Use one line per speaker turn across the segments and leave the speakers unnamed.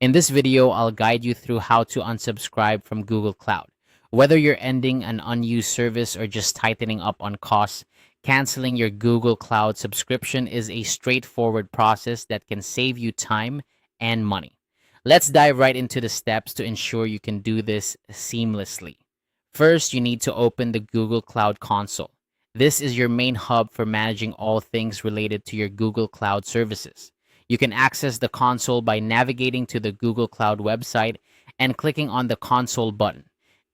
In this video, I'll guide you through how to unsubscribe from Google Cloud. Whether you're ending an unused service or just tightening up on costs, canceling your Google Cloud subscription is a straightforward process that can save you time and money. Let's dive right into the steps to ensure you can do this seamlessly. First, you need to open the Google Cloud Console. This is your main hub for managing all things related to your Google Cloud services. You can access the console by navigating to the Google Cloud website and clicking on the console button,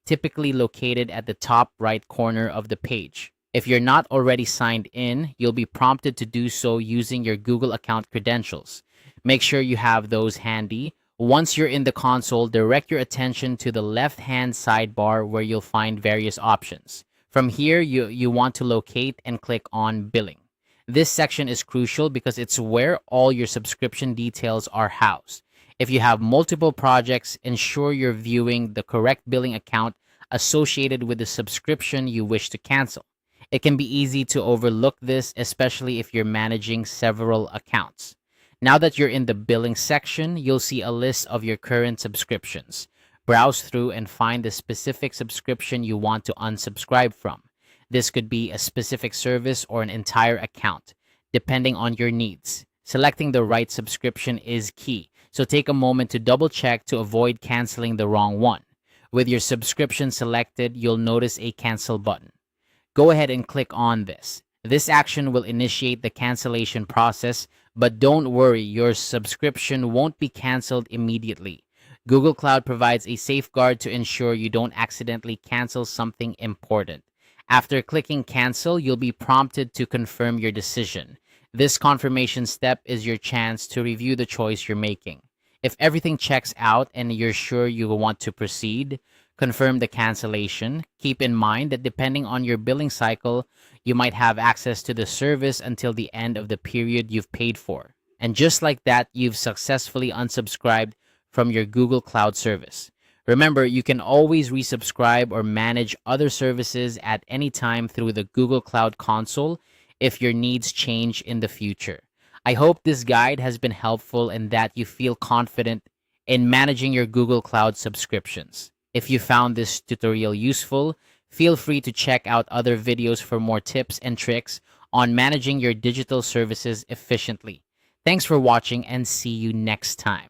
typically located at the top right corner of the page. If you're not already signed in, you'll be prompted to do so using your Google account credentials. Make sure you have those handy. Once you're in the console, direct your attention to the left-hand sidebar where you'll find various options. From here, you want to locate and click on Billing. This section is crucial because it's where all your subscription details are housed. If you have multiple projects, ensure you're viewing the correct billing account associated with the subscription you wish to cancel. It can be easy to overlook this, especially if you're managing several accounts. Now that you're in the billing section, you'll see a list of your current subscriptions. Browse through and find the specific subscription you want to unsubscribe from. This could be a specific service or an entire account, depending on your needs. Selecting the right subscription is key, so take a moment to double check to avoid canceling the wrong one. With your subscription selected, you'll notice a cancel button. Go ahead and click on this. This action will initiate the cancellation process, but don't worry, your subscription won't be canceled immediately. Google Cloud provides a safeguard to ensure you don't accidentally cancel something important. After clicking cancel, you'll be prompted to confirm your decision. This confirmation step is your chance to review the choice you're making. If everything checks out and you're sure you will want to proceed, confirm the cancellation. Keep in mind that depending on your billing cycle, you might have access to the service until the end of the period you've paid for. And just like that, you've successfully unsubscribed from your Google Cloud service. Remember, you can always resubscribe or manage other services at any time through the Google Cloud Console if your needs change in the future. I hope this guide has been helpful and that you feel confident in managing your Google Cloud subscriptions. If you found this tutorial useful, feel free to check out other videos for more tips and tricks on managing your digital services efficiently. Thanks for watching and see you next time.